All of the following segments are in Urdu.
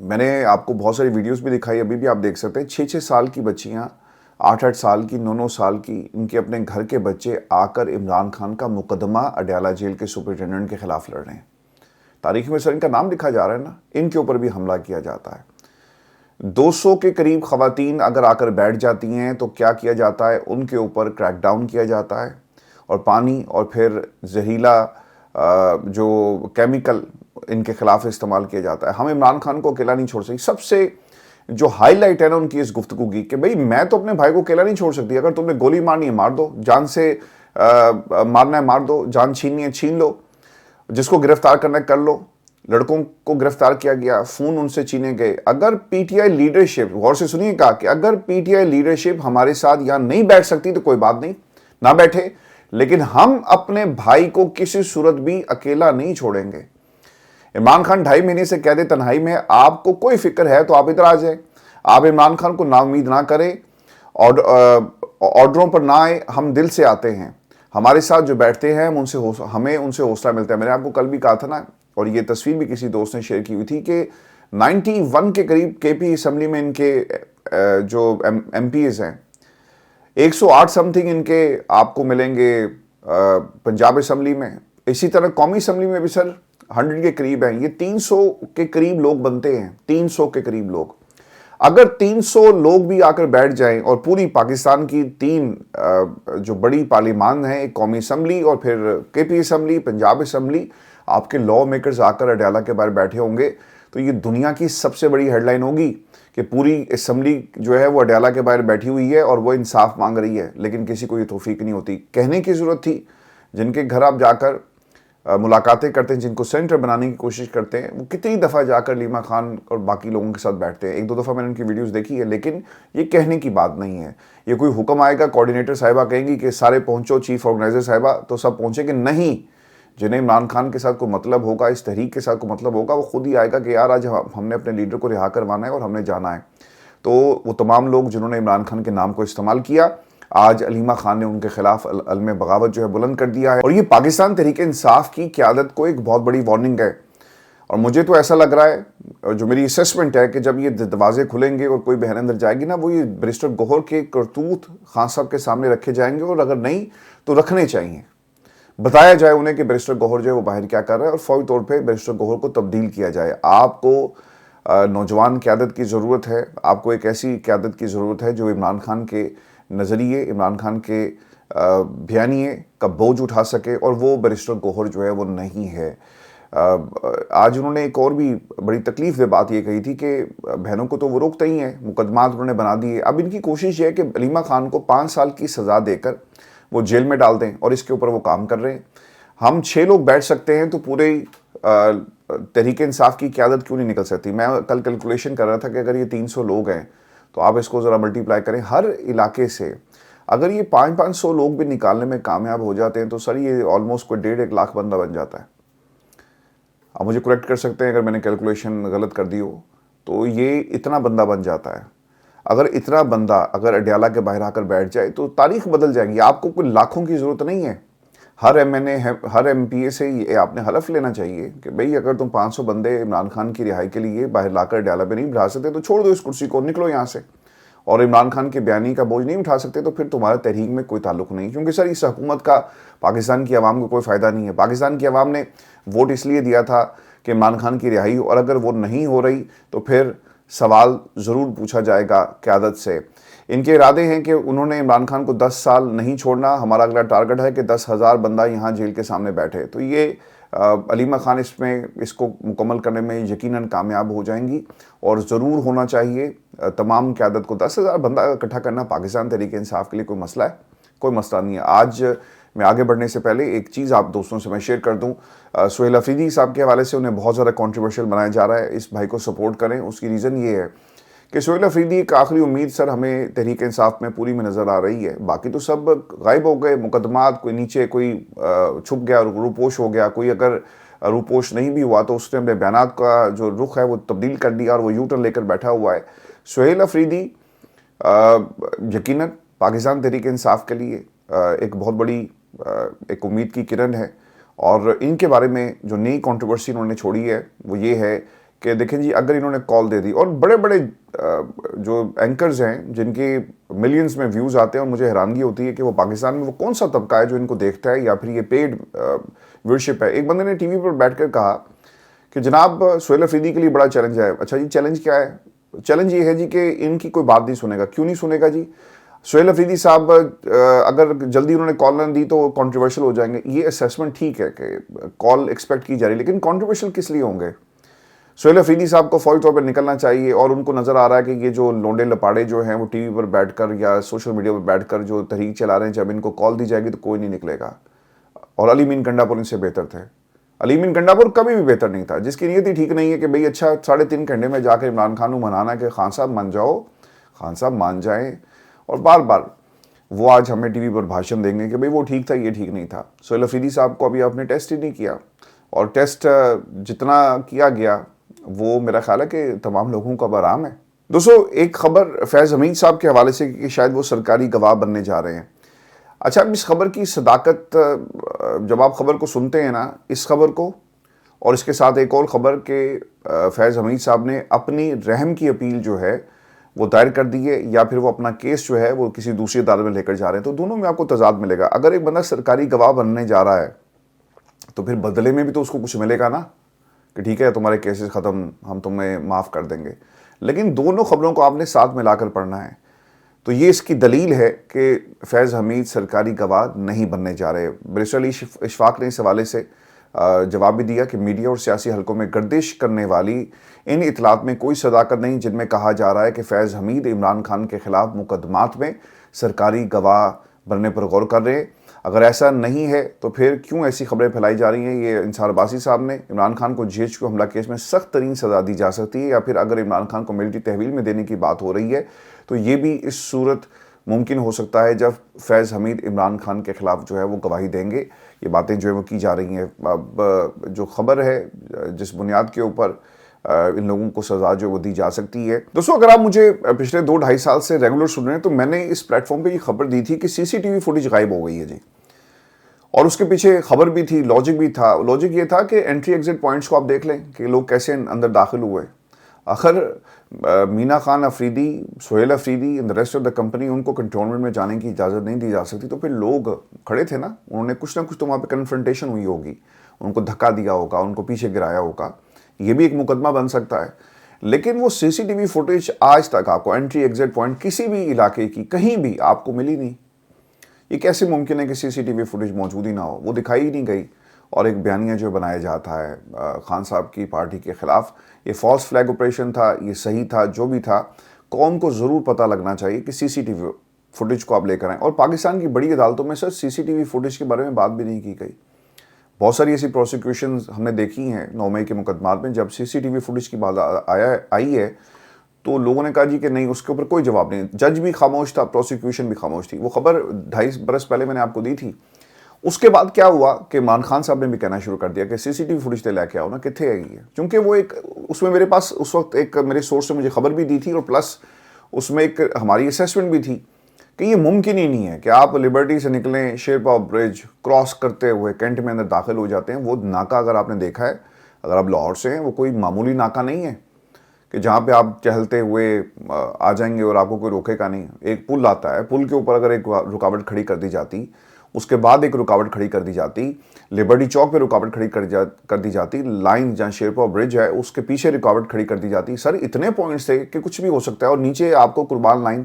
میں نے آپ کو بہت ساری ویڈیوز بھی دکھائی, ابھی بھی آپ دیکھ سکتے ہیں 6-6 سال کی بچیاں, 8-8 سال کی, 9-9 سال کی, ان کے اپنے گھر کے بچے آ کر عمران خان کا مقدمہ اڈیالہ جیل کے سپرنٹینڈنٹ کے خلاف لڑ رہے ہیں. تاریخ میں سر ان کا نام لکھا جا رہا ہے نا, ان کے اوپر بھی حملہ کیا جاتا ہے. 200 کے قریب خواتین اگر آ کر بیٹھ جاتی ہیں تو کیا کیا جاتا ہے, ان کے اوپر کریک ڈاؤن کیا جاتا ہے اور پانی اور پھر زہریلا جو کیمیکل ان کے خلاف استعمال کیا جاتا ہے. ہم عمران خان کو اکیلا نہیں چھوڑ سکتے. سب سے جو ہائی لائٹ ہے نا ان کی اس گفتگو کی کہ بھئی میں تو اپنے بھائی کو اکیلا نہیں چھوڑ سکتی, اگر تم نے گولی مارنی ہے مار دو, جان سے مارنا ہے مار دو, جان چھیننی ہے چھین لو, جس کو گرفتار کرنا ہے کر لو. لڑکوں کو گرفتار کیا گیا, فون ان سے چھینے گئے. اگر پی ٹی آئی لیڈرشپ, غور سے سنیے, کہا کہ اگر پی ٹی آئی لیڈرشپ ہمارے ساتھ یہاں نہیں بیٹھ سکتی تو کوئی بات نہیں, نہ بیٹھے, لیکن ہم اپنے بھائی کو کسی صورت بھی اکیلا نہیں چھوڑیں گے. عمران خان 2.5 مہینے سے قید تنہائی میں, آپ کو کوئی فکر ہے تو آپ ادھر آ جائیں. آپ عمران خان کو نا امید نہ کریں, آرڈروں پر نہ آئے. ہم دل سے آتے ہیں, ہمارے ساتھ جو بیٹھتے ہیں ہمیں ان سے حوصلہ ملتا ہے. میں نے آپ کو کل بھی کہا تھا نا, اور یہ تصویر بھی کسی دوست نے شیئر کی ہوئی تھی, کہ 91 کے قریب کے پی اسمبلی میں ان کے جو ایم پی ایز ہیں, 108 سم تھنگ ان کے آپ کو ملیں گے پنجاب اسمبلی میں. اسی طرح قومی اسمبلی میں بھی سر 100 کے قریب ہیں. یہ 300 کے قریب لوگ بنتے ہیں, 300 کے قریب لوگ. اگر 300 لوگ بھی آ کر بیٹھ جائیں اور پوری پاکستان کی 3 جو بڑی پارلیمان ہیں, ایک قومی اسمبلی اور پھر کے پی اسمبلی, پنجاب اسمبلی, آپ کے لا میکرز آ کر اڈیالہ کے باہر بیٹھے ہوں گے, تو یہ دنیا کی سب سے بڑی ہیڈ لائن ہوگی کہ پوری اسمبلی جو ہے وہ اڈیالہ کے باہر بیٹھی ہوئی ہے اور وہ انصاف مانگ رہی ہے, لیکن کسی کو یہ توفیق نہیں ہوتی. کہنے کی ضرورت تھی, جن کے گھر آپ جا کر ملاقاتیں کرتے ہیں, جن کو سینٹر بنانے کی کوشش کرتے ہیں, وہ کتنی دفعہ جا کر علیمہ خان اور باقی لوگوں کے ساتھ بیٹھتے ہیں. 1-2 دفعہ میں نے ان کی ویڈیوز دیکھی ہے, لیکن یہ کہنے کی بات نہیں ہے. یہ کوئی حکم آئے گا, کوارڈینیٹر صاحبہ کہیں گی کہ سارے پہنچو, چیف آرگنائزر صاحبہ, تو سب پہنچیں گے؟ نہیں. جنہیں عمران خان کے ساتھ کوئی مطلب ہوگا, اس تحریک کے ساتھ کوئی مطلب ہوگا, وہ خود ہی آئے گا کہ یار آج ہم نے اپنے لیڈر کو رہا کروانا ہے اور ہم نے جانا ہے. تو وہ تمام لوگ جنہوں نے عمران خان کے نام کو استعمال کیا, آج علیمہ خان نے ان کے خلاف علم بغاوت جو ہے بلند کر دیا ہے, اور یہ پاکستان تحریک انصاف کی قیادت کو ایک بہت بڑی وارننگ ہے. اور مجھے تو ایسا لگ رہا ہے, جو میری اسیسمنٹ ہے, کہ جب یہ دروازے کھلیں گے اور کوئی بہن اندر جائے گی نا, وہ یہ بیرسٹر گوہر کے کرتوت خان صاحب کے سامنے رکھے جائیں گے, اور اگر نہیں تو رکھنے چاہیے. بتایا جائے انہیں کہ بیرسٹر گوہر جو ہے وہ باہر کیا کر رہا ہے, اور فوری طور پہ بیرسٹر گوہر کو تبدیل کیا جائے. آپ کو نوجوان قیادت کی ضرورت ہے, آپ کو ایک ایسی قیادت کی ضرورت ہے جو عمران خان کے نظریے, عمران خان کے بیانیے کا بوجھ اٹھا سکے, اور وہ بیرسٹر گوہر جو ہے وہ نہیں ہے. آج انہوں نے ایک اور بھی بڑی تکلیف دہ بات یہ کہی تھی کہ بہنوں کو تو وہ روکتے ہی ہیں, مقدمات انہوں نے بنا دیے. اب ان کی کوشش یہ ہے کہ علیمہ خان کو 5 سال کی سزا دے کر وہ جیل میں ڈال دیں, اور اس کے اوپر وہ کام کر رہے ہیں. ہم 6 لوگ بیٹھ سکتے ہیں تو پورے تحریک انصاف کی قیادت کیوں نہیں نکل سکتی؟ میں کل کیلکولیشن کر رہا تھا کہ اگر یہ 300 لوگ ہیں تو آپ اس کو ذرا ملٹیپلائی کریں. ہر علاقے سے اگر یہ 500 لوگ بھی نکالنے میں کامیاب ہو جاتے ہیں تو سر یہ آلموسٹ کوئی 1.5 لاکھ بندہ بن جاتا ہے. آپ مجھے کریکٹ کر سکتے ہیں اگر میں نے کیلکولیشن غلط کر دی ہو, تو یہ اتنا بندہ بن جاتا ہے. اگر اتنا بندہ اگر اڈیالہ کے باہر آ کر بیٹھ جائے تو تاریخ بدل جائیں گی. آپ کو کوئی لاکھوں کی ضرورت نہیں ہے. ہر ایم این اے, ہر ایم پی اے سے یہ آپ نے حلف لینا چاہیے کہ بھئی اگر تم 500 بندے عمران خان کی رہائی کے لیے باہر لا کر اڈیالہ پہ نہیں بٹھا سکتے تو چھوڑ دو اس کرسی کو, نکلو یہاں سے. اور عمران خان کے بیانی کا بوجھ نہیں اٹھا سکتے تو پھر تمہارا تحریک میں کوئی تعلق نہیں, کیونکہ سر اس حکومت کا پاکستان کی عوام کو کوئی فائدہ نہیں ہے. پاکستان کی عوام نے ووٹ اس لیے دیا تھا کہ عمران خان کی رہائی ہو, اور اگر وہ نہیں ہو رہی تو پھر سوال ضرور پوچھا جائے گا قیادت سے. ان کے ارادے ہیں کہ انہوں نے عمران خان کو 10 سال نہیں چھوڑنا. ہمارا اگلا ٹارگٹ ہے کہ 10,000 بندہ یہاں جیل کے سامنے بیٹھے. تو یہ علیمہ خان اس کو مکمل کرنے میں یقیناً کامیاب ہو جائیں گی, اور ضرور ہونا چاہیے تمام قیادت کو. 10,000 بندہ اکٹھا کرنا پاکستان تحریک انصاف کے لیے کوئی مسئلہ ہے؟ کوئی مسئلہ نہیں ہے. آج میں آگے بڑھنے سے پہلے ایک چیز آپ دوستوں سے میں شیئر کر دوں. سہیل افریدی صاحب کے حوالے سے انہیں بہت زیادہ کنٹروورشل بنایا جا رہا ہے. اس بھائی کو سپورٹ کریں. اس کی ریزن یہ ہے کہ سہیل افریدی ایک آخری امید سر ہمیں تحریک انصاف میں پوری میں نظر آ رہی ہے. باقی تو سب غائب ہو گئے. مقدمات, کوئی نیچے, کوئی چھپ گیا, روپوش ہو گیا. کوئی اگر روپوش نہیں بھی ہوا تو اس نے اپنے بیانات کا جو رخ ہے وہ تبدیل کر دیا اور وہ یو ٹرن لے کر بیٹھا ہوا ہے. سہیل افریدی یقیناً پاکستان تحریک انصاف کے لیے ایک بہت بڑی ایک امید کی کرن ہے, اور ان کے بارے میں جو نئی کنٹروورسی انہوں نے چھوڑی ہے وہ یہ ہے کہ دیکھیں جی اگر انہوں نے کال دے دی، اور بڑے بڑے جو اینکرز ہیں جن کے ملینز میں ویوز آتے ہیں، اور مجھے حیرانگی ہوتی ہے کہ وہ پاکستان میں وہ کون سا طبقہ ہے جو ان کو دیکھتا ہے یا پھر یہ پیڈ ویورشپ ہے۔ ایک بندے نے ٹی وی پر بیٹھ کر کہا کہ جناب سہیل افریدی کے لیے بڑا چیلنج ہے۔ اچھا جی چیلنج کیا ہے؟ چیلنج یہ ہے جی کہ ان کی کوئی بات نہیں سنے گا۔ کیوں نہیں سنے گا جی؟ سہیل افریدی صاحب اگر جلدی انہوں نے کال نہ دی تو کنٹروورشل ہو جائیں گے۔ یہ اسیسمنٹ ٹھیک ہے کہ کال ایکسپیکٹ کی جا رہی ہے، لیکن کنٹروورشل کس لیے ہوں گے؟ سہیل افریدی صاحب کو فوری طور پر نکلنا چاہیے، اور ان کو نظر آ رہا ہے کہ یہ جو لونڈے لپاڑے جو ہیں وہ ٹی وی پر بیٹھ کر یا سوشل میڈیا پر بیٹھ کر جو تحریک چلا رہے ہیں، جب ان کو کال دی جائے گی تو کوئی نہیں نکلے گا۔ اور علی مین گنڈا پور ان سے بہتر تھے۔ علی مین گنڈا پور کبھی بھی بہتر نہیں تھا، جس کی نیت ہی ٹھیک نہیں ہے کہ بھئی اچھا 3.5 گھنٹے میں جا کے عمران خان کو منانا ہے کہ خان صاحب مان جاؤ، خان صاحب مان جائیں، اور بار بار وہ آج ہمیں ٹی وی پر بھاشن دیں گے کہ بھئی وہ ٹھیک تھا، یہ ٹھیک نہیں تھا۔ سہیل افریدی صاحب کو ابھی آپ نے ٹیسٹ ہی نہیں کیا، اور ٹیسٹ جتنا کیا گیا وہ میرا خیال ہے کہ تمام لوگوں کا برآم ہے۔ دوستو ایک خبر فیض حمید صاحب کے حوالے سے کہ شاید وہ سرکاری گواہ بننے جا رہے ہیں۔ اچھا اب اس خبر کی صداقت، جب آپ خبر کو سنتے ہیں نا، اس خبر کو اور اس کے ساتھ ایک اور خبر کہ فیض حمید صاحب نے اپنی رحم کی اپیل جو ہے وہ دائر کر دی ہے، یا پھر وہ اپنا کیس جو ہے وہ کسی دوسری عدالت میں لے کر جا رہے ہیں، تو دونوں میں آپ کو تضاد ملے گا۔ اگر ایک بندہ سرکاری گواہ بننے جا رہا ہے تو پھر بدلے میں بھی تو اس کو کچھ ملے گا نا، کہ ٹھیک ہے تمہارے کیسز ختم، ہم تمہیں معاف کر دیں گے۔ لیکن دونوں خبروں کو آپ نے ساتھ ملا کر پڑھنا ہے، تو یہ اس کی دلیل ہے کہ فیض حمید سرکاری گواہ نہیں بننے جا رہے۔ بیرسٹر علی اشفاق نے اس حوالے سے جواب بھی دیا کہ میڈیا اور سیاسی حلقوں میں گردش کرنے والی ان اطلاعات میں کوئی صداقت نہیں جن میں کہا جا رہا ہے کہ فیض حمید عمران خان کے خلاف مقدمات میں سرکاری گواہ بننے پر غور کر رہے ہیں۔ اگر ایسا نہیں ہے تو پھر کیوں ایسی خبریں پھیلائی جا رہی ہیں؟ یہ انصار عباسی صاحب نے عمران خان کو جی ایچ کیو حملہ کیس میں سخت ترین سزا دی جا سکتی ہے، یا پھر اگر عمران خان کو ملٹری تحویل میں دینے کی بات ہو رہی ہے تو یہ بھی اس صورت ممکن ہو سکتا ہے جب فیض حمید عمران خان کے خلاف جو ہے وہ گواہی دیں گے۔ یہ باتیں جو ہے وہ کی جا رہی ہیں۔ اب جو خبر ہے جس بنیاد کے اوپر ان لوگوں کو سزا جو وہ دی جا سکتی ہے۔ دوستو اگر آپ مجھے پچھلے 2-2.5 سال سے ریگولر سن رہے ہیں تو میں نے اس پلیٹ فارم پہ یہ خبر دی تھی کہ سی سی ٹی وی فوٹیج غائب ہو گئی ہے جی، اور اس کے پیچھے خبر بھی تھی، لاجک بھی تھا۔ لاجک یہ تھا کہ انٹری ایگزٹ پوائنٹس کو آپ دیکھ لیں کہ لوگ کیسے اندر داخل ہوئے۔ آخر Meena Khan Afridi, Sohail Afridi and the rest of the company, ان کو کنٹونمنٹ میں جانے کی اجازت نہیں دی جا سکتی، تو پھر لوگ کھڑے تھے نا، انہوں نے کچھ نہ کچھ تو وہاں پہ کنفرنٹیشن ہوئی ہوگی، ان کو دھکا دیا ہوگا، ان کو پیچھے گرایا ہوگا، یہ بھی ایک مقدمہ بن سکتا ہے۔ لیکن وہ سی سی ٹی وی فوٹیج آج تک آپ کو انٹری ایگزٹ پوائنٹ کسی بھی علاقے کی کہیں بھی آپ کو ملی نہیں۔ یہ کیسے ممکن ہے کہ سی سی ٹی وی فوٹیج موجود ہی نہ ہو؟ وہ دکھائی ہی نہیں گئی، اور ایک بیانیہ جو بنایا جاتا ہے خان صاحب کی پارٹی کے خلاف، یہ فالس فلیگ آپریشن تھا، یہ صحیح تھا، جو بھی تھا، قوم کو ضرور پتہ لگنا چاہیے کہ سی سی ٹی وی فوٹیج کو آپ لے کر آئیں۔ اور پاکستان کی بڑی عدالتوں میں سر سی سی ٹی وی فوٹیج کے بارے میں بات بھی نہیں کی گئی۔ بہت ساری ایسی پروسیکیوشنز ہم نے دیکھی ہیں 9 مئی کے مقدمات میں، جب سی سی ٹی وی فوٹیج کی بات آئی ہے تو لوگوں نے کہا جی کہ نہیں، اس کے اوپر کوئی جواب نہیں۔ جج بھی خاموش تھا، پروسیکیوشن بھی خاموش تھی۔ وہ خبر 2.5 برس پہلے میں نے آپ کو دی تھی۔ اس کے بعد کیا ہوا کہ عمران خان صاحب نے بھی کہنا شروع کر دیا کہ سی سی ٹی وی فوٹیج لے کے آؤ نا، کتنے ہے یہ؟ چونکہ وہ ایک اس میں میرے پاس اس وقت ایک میرے سورس سے مجھے خبر بھی دی تھی، اور پلس اس میں ایک ہماری اسیسمنٹ بھی تھی کہ یہ ممکن ہی نہیں ہے کہ آپ لبرٹی سے نکلیں، شیرپا برج کراس کرتے ہوئے کینٹ میں اندر داخل ہو جاتے ہیں۔ وہ ناکہ اگر آپ نے دیکھا ہے، اگر آپ لاہور سے ہیں، وہ کوئی معمولی ناکہ نہیں ہے کہ جہاں پہ آپ چہلتے ہوئے آ جائیں گے اور آپ کو کوئی روکے گا نہیں۔ ایک پل آتا ہے، پل کے اوپر اگر ایک رکاوٹ کھڑی کر دی جاتی، اس کے بعد ایک رکاوٹ کھڑی کر دی جاتی، لبرٹی چوک پہ رکاوٹ کھڑی کر دی جاتی، لائن جہاں شیرپا برج ہے اس کے پیچھے رکاوٹ کھڑی کر دی جاتی۔ سر اتنے پوائنٹس تھے کہ کچھ بھی ہو سکتا ہے۔ اور نیچے آپ کو قربان لائن،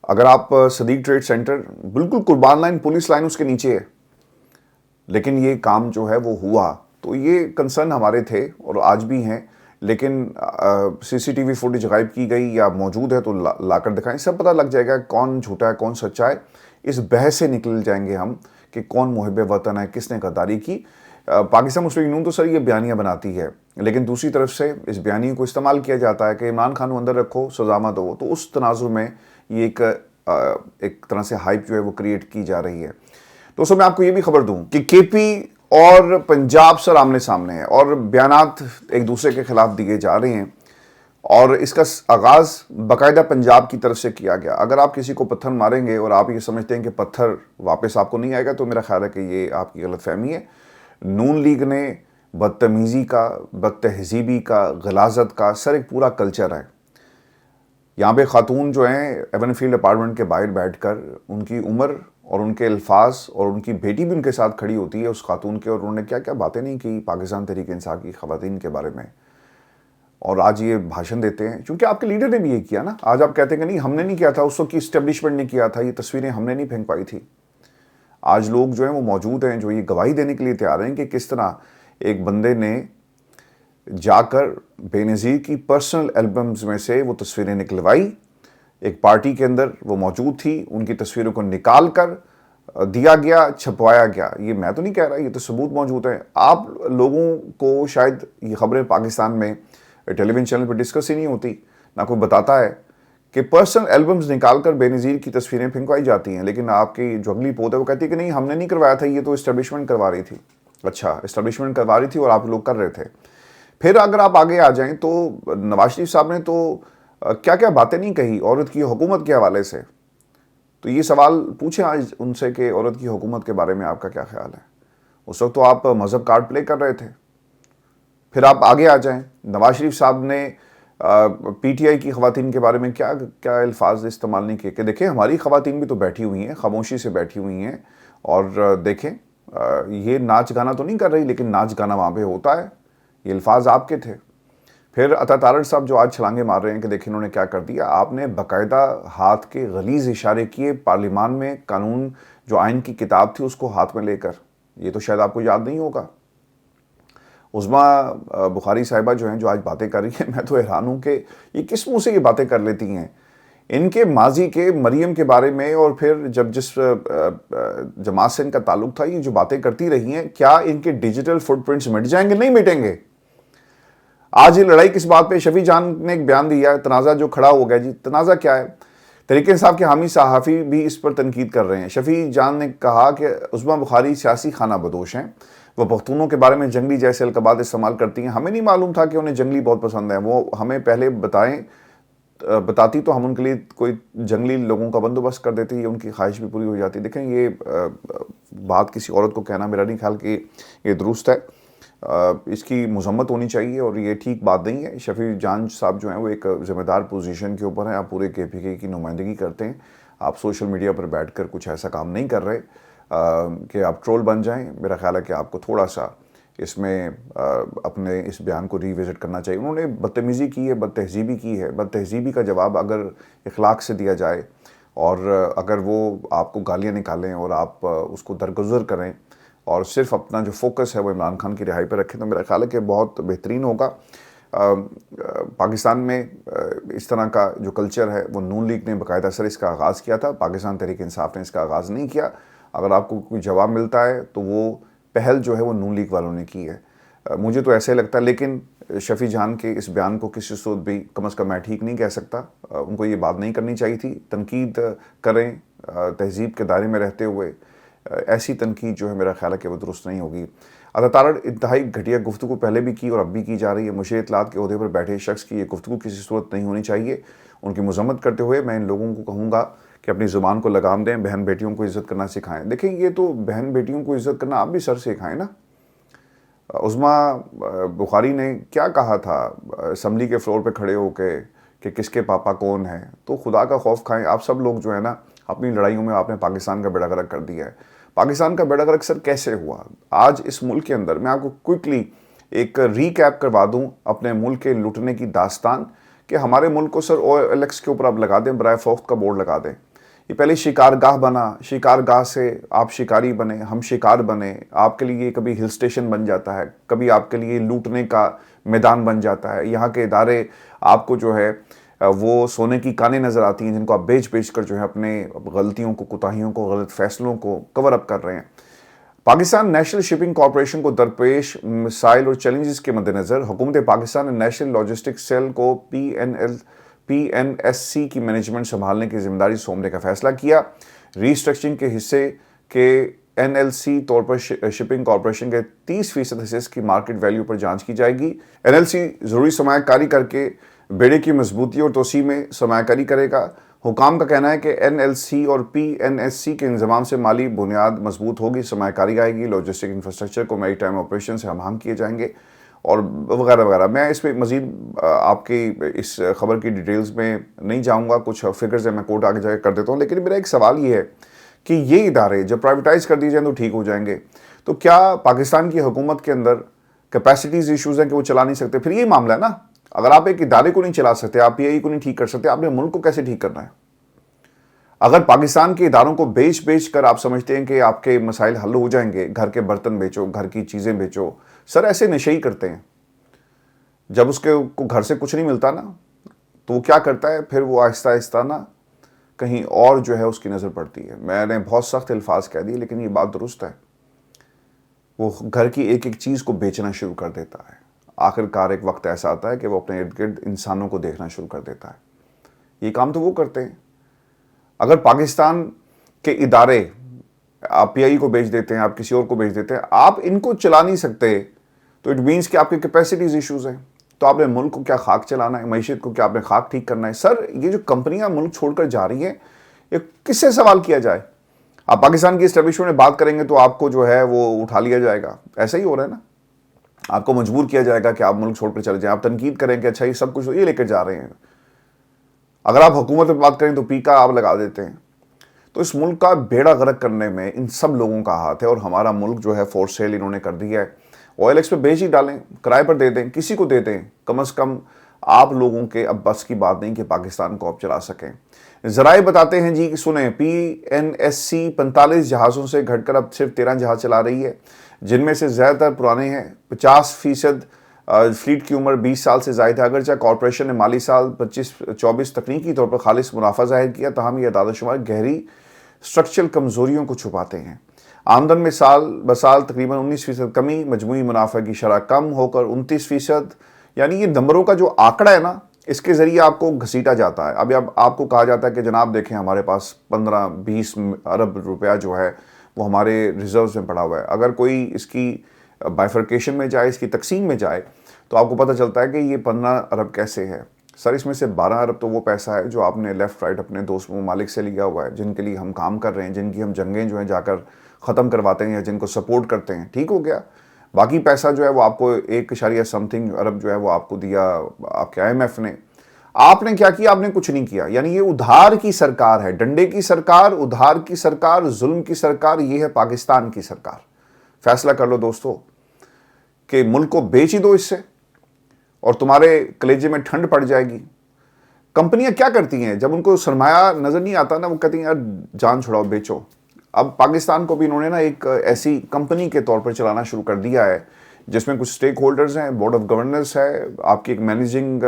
اگر آپ صدیق ٹریڈ سینٹر، بالکل قربان لائن، پولیس لائن اس کے نیچے ہے، لیکن یہ کام جو ہے وہ ہوا۔ تو یہ کنسرن ہمارے تھے اور آج بھی ہیں، لیکن سی سی ٹی وی فوٹیج غائب کی گئی یا موجود ہے تو لا کر دکھائیں، سب پتہ لگ جائے گا کون جھوٹا ہے کون سچا ہے۔ اس بحث سے نکل جائیں گے ہم کہ کون محب وطن ہے، کس نے غداری کی۔ پاکستان مسلم لیگ نون تو سر یہ بیانیہ بناتی ہے، لیکن دوسری طرف سے اس بیانیے کو استعمال کیا جاتا ہے کہ عمران خان کو اندر رکھو، سزا مت دو۔ تو اس تناظر میں یہ ایک طرح سے ہائپ جو ہے وہ کریٹ کی جا رہی ہے۔ دوستوں میں آپ کو یہ بھی خبر دوں کہ کے پی اور پنجاب سر آمنے سامنے ہیں، اور بیانات ایک دوسرے کے خلاف دیے جا رہے ہیں، اور اس کا آغاز باقاعدہ پنجاب کی طرف سے کیا گیا۔ اگر آپ کسی کو پتھر ماریں گے اور آپ یہ سمجھتے ہیں کہ پتھر واپس آپ کو نہیں آئے گا، تو میرا خیال ہے کہ یہ آپ کی غلط فہمی ہے۔ نون لیگ نے بدتمیزی کا، بد تہذیبی کا، غلاظت کا سر ایک پورا کلچر ہے. یہاں پہ خاتون جو ہیں ایون فیلڈ اپارٹمنٹ کے باہر بیٹھ کر ان کی عمر اور ان کے الفاظ اور ان کی بیٹی بھی ان کے ساتھ کھڑی ہوتی ہے اس خاتون کے، اور انہوں نے کیا کیا باتیں نہیں کی پاکستان تحریک انصاف کی خواتین کے بارے میں، اور آج یہ بھاشن دیتے ہیں. چونکہ آپ کے لیڈر نے بھی یہ کیا نا. آج آپ کہتے ہیں کہ نہیں ہم نے نہیں کیا تھا، اس وقت کی اسٹیبلشمنٹ نے کیا تھا، یہ تصویریں ہم نے نہیں پھینک پائی تھی. آج لوگ جو ہیں وہ موجود ہیں جو یہ گواہی دینے کے لیے تیار ہیں کہ کس طرح ایک بندے نے جا کر بے نظیر کی پرسنل البمز میں سے وہ تصویریں نکلوائی، ایک پارٹی کے اندر وہ موجود تھی، ان کی تصویروں کو نکال کر دیا گیا، چھپوایا گیا. یہ میں تو نہیں کہہ رہا، یہ تو ثبوت موجود ہیں. آپ لوگوں کو شاید یہ خبریں پاکستان میں ٹیلی ویژن چینل پہ ڈسکس ہی نہیں ہوتی، نہ کوئی بتاتا ہے کہ پرسنل البمز نکال کر بے نظیر کی تصویریں پھینکوائی جاتی ہیں. لیکن آپ کی جو اگلی پوت ہے وہ کہتی ہے کہ نہیں ہم نے نہیں کروایا تھا، یہ تو اسٹیبلشمنٹ کروا رہی تھی. اچھا، اسٹیبلشمنٹ کروا رہی تھی اور آپ لوگ کر رہے تھے. پھر اگر آپ آگے آ جائیں تو نواز شریف صاحب نے تو کیا کیا باتیں نہیں کہی عورت کی حکومت کے حوالے سے. تو یہ سوال پوچھیں آج ان سے کہ عورت کی حکومت کے بارے میں آپ کا کیا خیال ہے. اس وقت تو آپ مذہب کارڈ پلے کر رہے تھے. پھر آپ آگے آ جائیں، نواز شریف صاحب نے پی ٹی آئی کی خواتین کے بارے میں کیا کیا الفاظ استعمال نہیں کیے کہ دیکھیں ہماری خواتین بھی تو بیٹھی ہوئی ہیں، خاموشی سے بیٹھی ہوئی ہیں، اور دیکھیں یہ ناچ گانا تو نہیں کر رہی لیکن ناچ گانا وہاں پہ ہوتا ہے. یہ الفاظ آپ کے تھے. پھر عطا تارڑ صاحب جو آج چھلانگے مار رہے ہیں کہ دیکھیں انہوں نے کیا کر دیا. آپ نے باقاعدہ ہاتھ کے غلیظ اشارے کیے پارلیمان میں، قانون جو آئین کی کتاب تھی اس کو ہاتھ میں لے کر. یہ تو شاید آپ کو یاد نہیں ہوگا. عظمیٰ بخاری صاحبہ جو ہیں جو آج باتیں کر رہی ہیں، میں تو حیران ہوں کہ یہ کس منہ سے یہ باتیں کر لیتی ہیں. ان کے ماضی کے مریم کے بارے میں اور پھر جس جماعت سے ان کا تعلق تھا، یہ جو باتیں کرتی رہی ہیں، کیا ان کے ڈیجیٹل فٹ پرنٹس مٹ جائیں گے؟ نہیں مٹیں گے. آج یہ لڑائی کس بات پہ؟ شفیع جان نے ایک بیان دیا ہے، تنازع جو کھڑا ہو گیا. جی تنازع کیا ہے؟ تحریک انصاف کے حامی صحافی بھی اس پر تنقید کر رہے ہیں. شفیع جان نے کہا کہ عظمیٰ بخاری سیاسی خانہ بدوش ہیں، وہ پختونوں کے بارے میں جنگلی جیسے القابات استعمال کرتی ہیں. ہمیں نہیں معلوم تھا کہ انہیں جنگلی بہت پسند ہے. وہ ہمیں پہلے بتاتی تو ہم ان کے لیے کوئی جنگلی لوگوں کا بندوبست کر دیتے، یہ ان کی خواہش بھی پوری ہو جاتی. دیکھیں یہ بات کسی عورت کو کہنا میرا نہیں خیال کہ یہ درست ہے. اس کی مذمت ہونی چاہیے اور یہ ٹھیک بات نہیں ہے. شفیع جان صاحب جو ہیں وہ ایک ذمہ دار پوزیشن کے اوپر ہیں. آپ پورے کے پی کے کی نمائندگی کرتے ہیں. آپ سوشل میڈیا پر بیٹھ کر کچھ ایسا کام نہیں کر رہے کہ آپ ٹرول بن جائیں. میرا خیال ہے کہ آپ کو تھوڑا سا اس میں اپنے اس بیان کو ری وزٹ کرنا چاہیے. انہوں نے بدتمیزی کی ہے، بد تہذیبی کی ہے. بد تہذیبی کا جواب اگر اخلاق سے دیا جائے اور اگر وہ آپ کو گالیاں نکالیں اور آپ اس کو درگزر کریں اور صرف اپنا جو فوکس ہے وہ عمران خان کی رہائی پہ رکھیں تو میرا خیال ہے کہ بہت بہترین ہوگا. پاکستان میں اس طرح کا جو کلچر ہے وہ نون لیگ نے باقاعدہ سر اس کا آغاز کیا تھا. پاکستان تحریک انصاف نے اس کا آغاز نہیں کیا. اگر آپ کو کوئی جواب ملتا ہے تو وہ پہل جو ہے وہ نون لیگ والوں نے کی ہے. مجھے تو ایسے لگتا ہے. لیکن شفیع جان کے اس بیان کو کسی صورت بھی کم از کم میں ٹھیک نہیں کہہ سکتا. ان کو یہ بات نہیں کرنی چاہیے تھی. تنقید کریں تہذیب کے دائرے میں رہتے ہوئے. ایسی تنقید جو ہے میرا خیال ہے کہ وہ درست نہیں ہوگی. عطا تارڑ انتہائی گھٹیا گفتگو پہلے بھی کی اور اب بھی کی جا رہی ہے. مشیر اطلاعات کے عہدے پر بیٹھے شخص کی یہ گفتگو کسی صورت نہیں ہونی چاہیے. ان کی مذمت کرتے ہوئے میں ان لوگوں کو کہوں گا کہ اپنی زبان کو لگام دیں، بہن بیٹیوں کو عزت کرنا سکھائیں. دیکھیں یہ تو بہن بیٹیوں کو عزت کرنا آپ بھی سر سکھائیں نا. عظمیٰ بخاری نے کیا کہا تھا اسمبلی کے فلور پہ کھڑے ہو کے کہ کس کے پاپا کون ہیں؟ تو خدا کا خوف کھائیں. آپ سب لوگ جو ہے نا اپنی لڑائیوں میں آپ نے پاکستان کا بیڑا غرق کر دیا ہے. پاکستان کا بیڑا غرق سر کیسے ہوا؟ آج اس ملک کے اندر میں آپ کو کوئکلی ایک ریکیپ کروا دوں اپنے ملک کے لوٹنے کی داستان کہ ہمارے ملک کو سر OLX کے اوپر آپ لگا دیں، برائے فروخت کا بورڈ لگا دیں. یہ پہلے شکار گاہ بنا، شکار گاہ سے آپ شکاری بنے، ہم شکار بنے. آپ کے لیے کبھی ہل سٹیشن بن جاتا ہے، کبھی آپ کے لیے لوٹنے کا میدان بن جاتا ہے. یہاں کے ادارے آپ کو جو ہے وہ سونے کی کانیں نظر آتی ہیں جن کو آپ بیچ کر جو ہے اپنے غلطیوں کو، کوتاہیوں کو، غلط فیصلوں کو کور اپ کر رہے ہیں. پاکستان نیشنل شپنگ کارپوریشن کو درپیش مسائل اور چیلنجز کے مد نظر حکومت پاکستان نے نیشنل لاجسٹک سیل کو PNSC کی مینجمنٹ سنبھالنے کی ذمہ داری سونپنے کا فیصلہ کیا. ری اسٹرکچرنگ کے حصے کے NLC طور پر شپنگ کارپوریشن کے 30% حصے کی مارکیٹ ویلیو پر جانچ کی جائے گی. NLC ضروری سرمایہ کاری کر کے بیڑے کی مضبوطی اور توسیع میں سرمایہ کاری کرے گا. حکام کا کہنا ہے کہ NLC اور PNSC کے انضمام سے مالی بنیاد مضبوط ہوگی، سرمایہ کاری آئے گی، لاجسٹک انفراسٹرکچر کو میری ٹائم آپریشن سے ہم آہنگ کیے جائیں گے اور وغیرہ وغیرہ۔ میں اس پہ مزید آپ کی اس خبر کی ڈیٹیلز میں نہیں جاؤں گا، کچھ فگرز ہیں میں کوٹ آگے جا کے کر دیتا ہوں، لیکن میرا ایک سوال یہ ہے کہ یہ ادارے جب پرائیویٹائز کر دی جائیں تو ٹھیک ہو جائیں گے، تو کیا پاکستان کی حکومت کے اندر کیپیسٹیز ایشوز ہیں کہ وہ چلا نہیں سکتے؟ پھر یہ معاملہ ہے نا، اگر آپ ایک ادارے کو نہیں چلا سکتے، آپ PI کو نہیں ٹھیک کر سکتے، آپ نے ملک کو کیسے ٹھیک کرنا ہے؟ اگر پاکستان کے اداروں کو بیچ کر آپ سمجھتے ہیں کہ آپ کے مسائل حل ہو جائیں گے، گھر کے برتن بیچو، گھر کی چیزیں بیچو، سر ایسے نشے ہی کرتے ہیں۔ جب اس کے گھر سے کچھ نہیں ملتا نا تو وہ کیا کرتا ہے، پھر وہ آہستہ آہستہ نا کہیں اور جو ہے اس کی نظر پڑتی ہے۔ میں نے بہت سخت الفاظ کہہ دیے لیکن یہ بات درست ہے، وہ گھر کی ایک ایک چیز کو بیچنا شروع کر دیتا ہے۔ آخر کار ایک وقت ایسا آتا ہے کہ وہ اپنے ارد گرد انسانوں کو دیکھنا شروع کر دیتا ہے۔ یہ کام تو وہ کرتے ہیں۔ اگر پاکستان کے ادارے آپ PI کو بیچ دیتے ہیں، آپ کسی اور کو بیچ دیتے ہیں، آپ ان کو چلا نہیں سکتے، تو اٹ مینس کہ آپ کے کیپیسٹیز ایشوز ہیں۔ تو آپ نے ملک کو کیا خاک چلانا ہے، معیشت کو کیا آپ نے خاک ٹھیک کرنا ہے؟ سر یہ جو کمپنیاں ملک چھوڑ کر جا رہی ہیں، یہ کس سے سوال کیا جائے؟ آپ پاکستان کی اسٹیبلشمنٹ میں بات کریں گے تو آپ کو جو ہے وہ اٹھا لیا جائے گا۔ ایسا ہی ہو رہا ہے نا، آپ کو مجبور کیا جائے گا کہ آپ ملک چھوڑ کر چلے جائیں۔ آپ تنقید کریں کہ اچھا یہ سب کچھ یہ لے کر جا رہے ہیں، اگر آپ حکومت میں بات کریں تو پی کا آپ لگا دیتے ہیں۔ تو اس ملک کا بیڑا غرق کرنے میں ان سب لوگوں کا ہاتھ ہے، اور ہمارا ملک جو ہے فور سیل انہوں نے کر دیا ہے۔ OLX پہ بیچ ہی ڈالیں، کرائے پر دے دیں، کسی کو دے دیں، کم از کم آپ لوگوں کے اب بس کی بات نہیں کہ پاکستان کو اب چلا سکیں۔ ذرائع بتاتے ہیں جی کہ سنیں، PNSC 45 جہازوں سے گھٹ کر اب صرف 13 جہاز چلا رہی ہے، جن میں سے زیادہ تر پرانے ہیں۔ 50% فلیٹ کی عمر 20 سال سے زائد ہے۔ اگرچہ کارپوریشن نے مالی سال 25-24 تکنیکی طور پر خالص منافع ظاہر کیا، تاہم یہ اعداد و شمار گہری اسٹرکچرل کمزوریوں کو چھپاتے ہیں۔ آمدن میں سال بسال تقریباً 19% کمی، مجموعی منافع کی شرح کم ہو کر 29%، یعنی یہ نمبروں کا جو آنکڑا ہے نا، اس کے ذریعے آپ کو گھسیٹا جاتا ہے۔ اب آپ کو کہا جاتا ہے کہ جناب دیکھیں ہمارے پاس 15-20 ارب روپیہ جو ہے وہ ہمارے ریزروز میں پڑا ہوا ہے۔ اگر کوئی اس کی بائیفرکیشن میں جائے، اس کی تقسیم میں جائے، تو آپ کو پتہ چلتا ہے کہ یہ 15 ارب کیسے ہے۔ سر اس میں سے 12 ارب تو وہ پیسہ ہے جو آپ نے لیفٹ رائٹ اپنے دوست ممالک سے لیا ہوا ہے، جن کے لیے ہم کام کر رہے ہیں، جن کی ہم جنگیں جو ہیں جا کر ختم کرواتے ہیں یا جن کو سپورٹ کرتے ہیں، ٹھیک ہو گیا۔ باقی پیسہ جو ہے وہ آپ کو 1.something ارب جو ہے وہ آپ کو دیا آپ کے IMF نے۔ آپ نے کیا کیا؟ آپ نے کچھ نہیں کیا۔ یعنی یہ ادھار کی سرکار ہے، ڈنڈے کی سرکار، ادھار کی سرکار، ظلم کی سرکار، یہ ہے پاکستان کی سرکار۔ فیصلہ کر لو دوستو کہ ملک کو بیچ ہی دو اس سے اور تمہارے کلیجے میں ٹھنڈ پڑ جائے گی۔ کمپنیاں کیا کرتی ہیں جب ان کو سرمایہ نظر نہیں آتا نا، وہ کہتی ہیں یار جان چھڑاؤ، بیچو۔ اب پاکستان کو بھی انہوں نے نا ایک ایسی کمپنی کے طور پر چلانا شروع کر دیا ہے جس میں کچھ سٹیک ہولڈرز ہیں، بورڈ آف گورننس ہے، آپ کی ایک مینیجنگ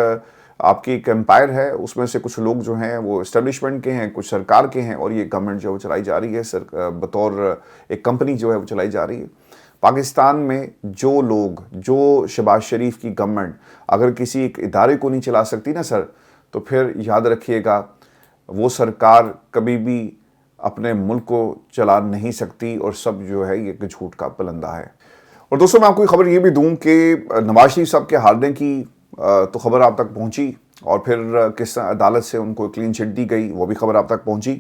آپ کی ایک امپائر ہے، اس میں سے کچھ لوگ جو ہیں وہ اسٹیبلشمنٹ کے ہیں، کچھ سرکار کے ہیں، اور یہ گورنمنٹ جو ہے وہ چلائی جا رہی ہے بطور ایک کمپنی جو ہے وہ چلائی جا رہی ہے۔ پاکستان میں جو لوگ، جو شہباز شریف کی گورنمنٹ اگر کسی ایک ادارے کو نہیں چلا سکتی نا سر، تو پھر یاد رکھیے گا وہ سرکار کبھی بھی اپنے ملک کو چلا نہیں سکتی، اور سب جو ہے یہ جھوٹ کا پلندہ ہے۔ اور دوستوں میں آپ کو خبر یہ بھی دوں کہ نواز شریف صاحب کے ہارنے کی تو خبر آپ تک پہنچی، اور پھر کس طرح عدالت سے ان کو کلین چٹ دی گئی وہ بھی خبر آپ تک پہنچی۔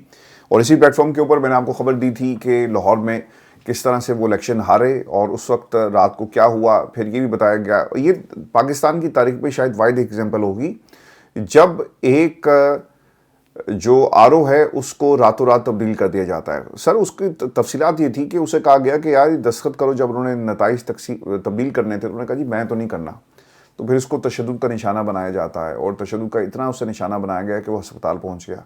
اور اسی پلیٹ فارم کے اوپر میں نے آپ کو خبر دی تھی کہ لاہور میں کس طرح سے وہ الیکشن ہارے اور اس وقت رات کو کیا ہوا، پھر یہ بھی بتایا گیا۔ یہ پاکستان کی تاریخ میں شاید واحد ایگزامپل ہوگی جب ایک جو RO ہے اس کو راتوں رات تبدیل کر دیا جاتا ہے۔ سر اس کی تفصیلات یہ تھی کہ اسے کہا گیا کہ یار دستخط کرو، جب انہوں نے نتائج تبدیل کرنے تھے انہوں نے کہا جی میں تو نہیں کرنا، تو پھر اس کو تشدد کا نشانہ بنایا جاتا ہے، اور تشدد کا اتنا اس سے نشانہ بنایا گیا کہ وہ ہسپتال پہنچ گیا۔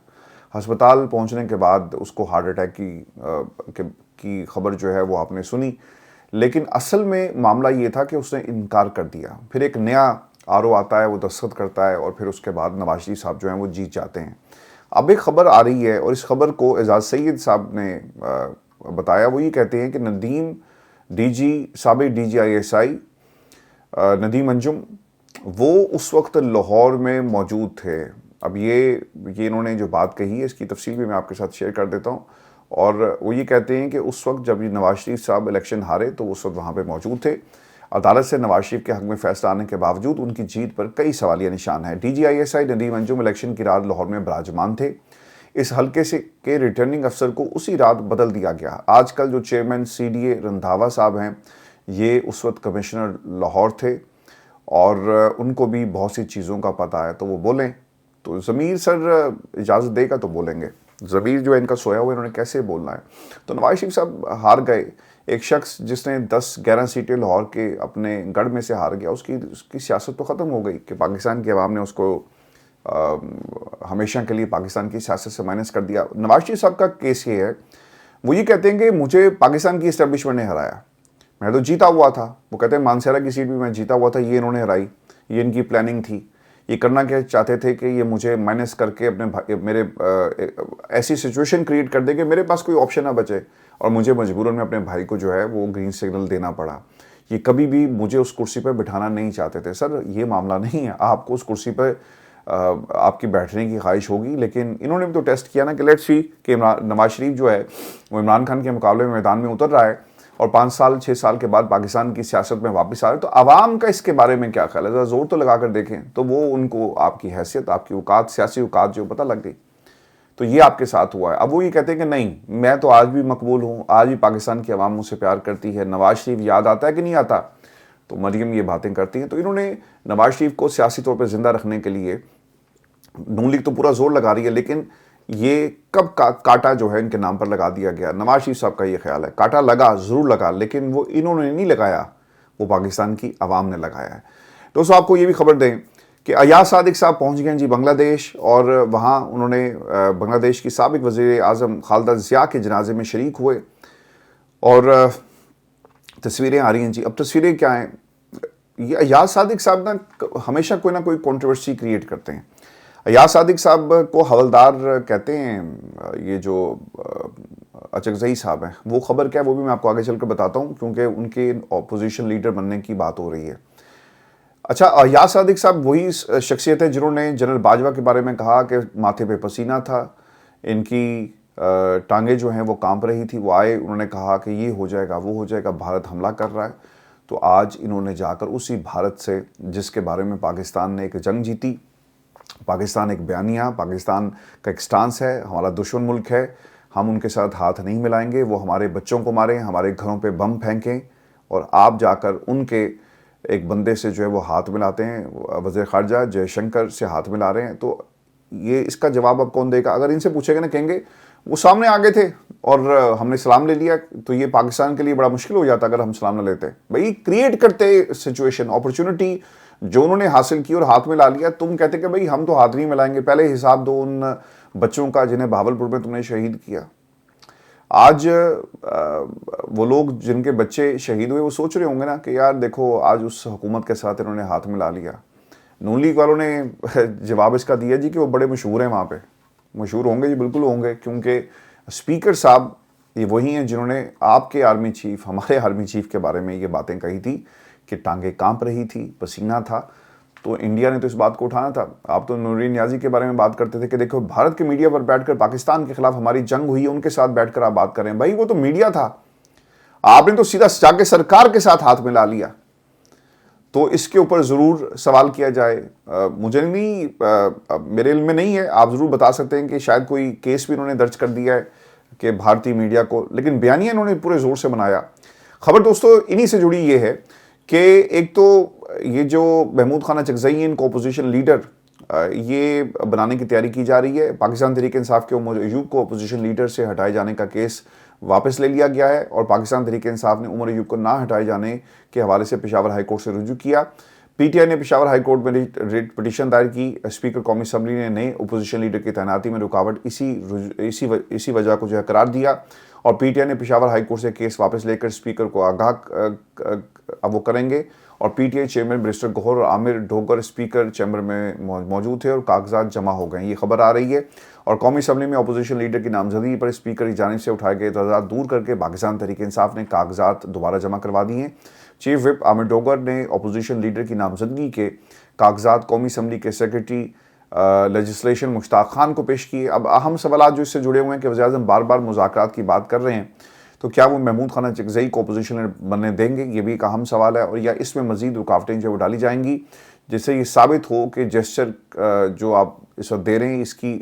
ہسپتال پہنچنے کے بعد اس کو ہارٹ اٹیک کی خبر جو ہے وہ آپ نے سنی، لیکن اصل میں معاملہ یہ تھا کہ اس نے انکار کر دیا۔ پھر ایک نیا RO آتا ہے، وہ دستخط کرتا ہے، اور پھر اس کے بعد نواز شریف صاحب جو ہیں وہ جیت جاتے ہیں۔ اب ایک خبر آ رہی ہے، اور اس خبر کو اعزاز سید صاحب نے بتایا، وہ یہ کہتے ہیں کہ ندیم سابق DG ISI ندیم انجم وہ اس وقت لاہور میں موجود تھے۔ اب یہ انہوں نے جو بات کہی ہے اس کی تفصیل بھی میں آپ کے ساتھ شیئر کر دیتا ہوں، اور وہ یہ کہتے ہیں کہ اس وقت جب یہ نواز شریف صاحب الیکشن ہارے تو اس وقت وہاں پہ موجود تھے۔ عدالت سے نواز شریف کے حق میں فیصلہ آنے کے باوجود ان کی جیت پر کئی سوالیہ نشان ہیں۔ DG ISI ندیم انجم الیکشن کی رات لاہور میں براجمان تھے۔ اس حلقے سے کے ریٹرننگ افسر کو اسی رات بدل دیا گیا۔ آج کل جو چیئرمین CDA رندھاوا صاحب ہیں، یہ اس وقت کمشنر لاہور تھے اور ان کو بھی بہت سی چیزوں کا پتہ ہے، تو وہ بولیں۔ تو ضمیر سر اجازت دے گا تو بولیں گے، ضمیر جو ہے ان کا سویا ہوا، انہوں نے کیسے بولنا ہے۔ تو نواز شریف صاحب ہار گئے، ایک شخص جس نے 10-11 سیٹیں لاہور کے اپنے گڑھ میں سے ہار گیا، اس کی سیاست تو ختم ہو گئی کہ پاکستان کی عوام نے اس کو ہمیشہ کے لیے پاکستان کی سیاست سے مائنس کر دیا۔ نواز شریف صاحب کا کیس یہ ہے، وہ یہ کہتے ہیں کہ مجھے پاکستان کی اسٹیبلشمنٹ نے ہرایا، میں تو جیتا ہوا تھا۔ وہ کہتے ہیں مانسہرہ کی سیٹ بھی میں جیتا ہوا تھا، یہ انہوں نے ہرائی، یہ ان کی پلاننگ تھی۔ یہ کرنا کیا چاہتے تھے کہ یہ مجھے مائنس کر کے میرے ایسی سچویشن کریٹ کر دے کہ میرے پاس کوئی آپشن نہ بچے اور مجھے مجبوراً میں اپنے بھائی کو جو ہے وہ گرین سگنل دینا پڑا۔ یہ کبھی بھی مجھے اس کرسی پہ بٹھانا نہیں چاہتے تھے۔ سر یہ معاملہ نہیں ہے، آپ کو اس کرسی پہ آپ کی بیٹھنے کی خواہش ہوگی، لیکن انہوں نے بھی تو ٹیسٹ کیا نا کہ لیٹس سی کہ نواز شریف جو ہے وہ عمران خان کے مقابلے میں میدان میں اتر رہا ہے اور 5-6 سال کے بعد پاکستان کی سیاست میں واپس آ رہا ہے، تو عوام کا اس کے بارے میں کیا خیال ہے؟ ذرا زور تو لگا کر دیکھیں۔ تو وہ ان کو آپ کی حیثیت، آپ کی اوقات، سیاسی اوقات جو پتہ لگ گئی۔ تو یہ آپ کے ساتھ ہوا ہے۔ اب وہ یہ کہتے ہیں کہ نہیں، میں تو آج بھی مقبول ہوں، آج بھی پاکستان کی عوام مجھ سے پیار کرتی ہے۔ نواز شریف یاد آتا ہے کہ نہیں آتا؟ تو مریم یہ باتیں کرتی ہیں۔ تو انہوں نے نواز شریف کو سیاسی طور پہ زندہ رکھنے کے لیے، نون لیگ تو پورا زور لگا رہی ہے، لیکن یہ کب کاٹا جو ہے ان کے نام پر لگا دیا گیا؟ نواز شریف صاحب کا یہ خیال ہے کاٹا لگا، ضرور لگا، لیکن وہ انہوں نے نہیں لگایا، وہ پاکستان کی عوام نے لگایا ہے۔ دوستو آپ کو یہ بھی خبر دیں کہ ایاز صادق صاحب پہنچ گئے ہیں جی بنگلہ دیش، اور وہاں انہوں نے بنگلہ دیش کی سابق وزیر اعظم خالدہ ضیاء کے جنازے میں شریک ہوئے، اور تصویریں آ رہی ہیں جی۔ اب تصویریں کیا ہیں؟ یہ ایاز صادق صاحب نا ہمیشہ کوئی نہ کوئی کنٹروورسی کریٹ کرتے ہیں۔ ایاز صادق صاحب کو حوالدار کہتے ہیں، یہ جو اچکزئی صاحب ہیں، وہ خبر کیا ہے وہ بھی میں آپ کو آگے چل کر بتاتا ہوں، کیونکہ ان کے اپوزیشن لیڈر بننے کی بات ہو رہی ہے۔ اچھا، ایاز صادق صاحب وہی شخصیت ہے جنہوں نے جنرل باجوہ کے بارے میں کہا کہ ماتھے پہ پسینہ تھا، ان کی ٹانگیں جو ہیں وہ کانپ رہی تھی، وہ آئے، انہوں نے کہا کہ یہ ہو جائے گا، وہ ہو جائے گا، بھارت حملہ کر رہا ہے۔ تو آج انہوں نے جا کر اسی بھارت سے، جس کے بارے میں پاکستان نے ایک جنگ جیتی، پاکستان ایک بیانیہ، پاکستان کا ایک سٹانس ہے، ہمارا دشمن ملک ہے، ہم ان کے ساتھ ہاتھ نہیں ملائیں گے، وہ ہمارے بچوں کو ماریں، ہمارے گھروں پہ بم پھینکیں، اور آپ جا کر ان کے ایک بندے سے جو ہے وہ ہاتھ ملاتے ہیں، وزیر خارجہ جے شنکر سے ہاتھ ملا رہے ہیں۔ تو یہ اس کا جواب اب کون دے گا؟ اگر ان سے پوچھے گا نا، کہیں گے وہ سامنے آگے تھے اور ہم نے سلام لے لیا، تو یہ پاکستان کے لیے بڑا مشکل ہو جاتا اگر ہم سلام نہ لیتے۔ بھائی کریٹ کرتے سچویشن، اپرچونٹی جو انہوں نے حاصل کی اور ہاتھ میں لا لیا، تم کہتے کہ بھائی ہم تو ہاتھ نہیں ملائیں گے، پہلے حساب دو ان بچوں کا جنہیں بہاولپور میں تم نے شہید کیا۔ آج وہ لوگ جن کے بچے شہید ہوئے وہ سوچ رہے ہوں گے نا کہ یار دیکھو آج اس حکومت کے ساتھ انہوں نے ہاتھ ملا لیا۔ نون لیگ والوں نے جواب اس کا دیا جی کہ وہ بڑے مشہور ہیں وہاں پہ، مشہور ہوں گے جی، بالکل ہوں گے، کیونکہ اسپیکر صاحب یہ وہی ہیں جنہوں نے آپ کے آرمی چیف، ہمارے آرمی چیف کے بارے میں یہ باتیں کہی تھی کہ ٹانگیں کانپ رہی تھی، پسینہ تھا۔ تو انڈیا نے تو اس بات کو اٹھانا تھا۔ آپ تو نورین نیازی کے بارے میں بات کرتے تھے کہ دیکھو بھارت کے میڈیا پر بیٹھ کر پاکستان کے خلاف ہماری جنگ ہوئی ہے، ان کے ساتھ بیٹھ کر آپ بات کریں۔ بھائی وہ تو میڈیا تھا، آپ نے تو سیدھا جا کے سرکار کے ساتھ ہاتھ ملا لیا۔ تو اس کے اوپر ضرور سوال کیا جائے۔ مجھے نہیں، میرے علم میں نہیں ہے، آپ ضرور بتا سکتے ہیں کہ شاید کوئی کیس بھی انہوں نے درج کر دیا ہے کہ بھارتی میڈیا کو، لیکن بیانیہ انہوں نے پورے زور سے بنایا۔ خبر دوستو انہی سے جڑی یہ ہے کہ ایک تو یہ جو محمود خان اچکزئی ان کو اپوزیشن لیڈر یہ بنانے کی تیاری کی جا رہی ہے۔ پاکستان تحریک انصاف کے عمر ایوب کو اپوزیشن لیڈر سے ہٹائے جانے کا کیس واپس لے لیا گیا ہے، اور پاکستان تحریک انصاف نے عمر ایوب کو نہ ہٹائے جانے کے حوالے سے پشاور ہائی کورٹ سے رجوع کیا۔ پی ٹی آئی نے پشاور ہائی کورٹ میں ریٹ پٹیشن دائر کی۔ اسپیکر قومی اسمبلی نے نئے اپوزیشن لیڈر کی تعیناتی میں رکاوٹ اسی وجہ کو جو ہے قرار دیا، اور پی ٹی آئی نے پشاور ہائی کورٹ سے کیس واپس لے کر اسپیکر کو آگاہ اب وہ کریں گے، اور پی ٹی آئی چیئرمین برسٹر گوہر اور عامر ڈوگر اسپیکر چیمبر میں موجود تھے اور کاغذات جمع ہو گئے ہیں، یہ خبر آ رہی ہے۔ اور قومی اسمبلی میں اپوزیشن لیڈر کی نامزدگی پر اسپیکر کی جانب سے اٹھائے گئے اعتراضات دور کر کے پاکستان تحریک انصاف نے کاغذات دوبارہ جمع کروا دیے ہیں۔ چیف وپ عامر ڈوگر نے اپوزیشن لیڈر کی نامزدگی کے کاغذات قومی اسمبلی کے سیکرٹری لیجسلیشن مشتاق خان کو پیش کیے۔ اب اہم سوالات جو اس سے جڑے ہوئے ہیں کہ وزیر اعظم بار بار مذاکرات کی بات کر رہے ہیں، تو کیا وہ محمود خان اچکزئی کو اپوزیشن لیڈر بننے دیں گے؟ یہ بھی ایک اہم سوال ہے، اور یا اس میں مزید رکاوٹیں جو ڈالی جائیں گی جس سے یہ ثابت ہو کہ جسچر جو آپ اس وقت دے رہے ہیں اس کی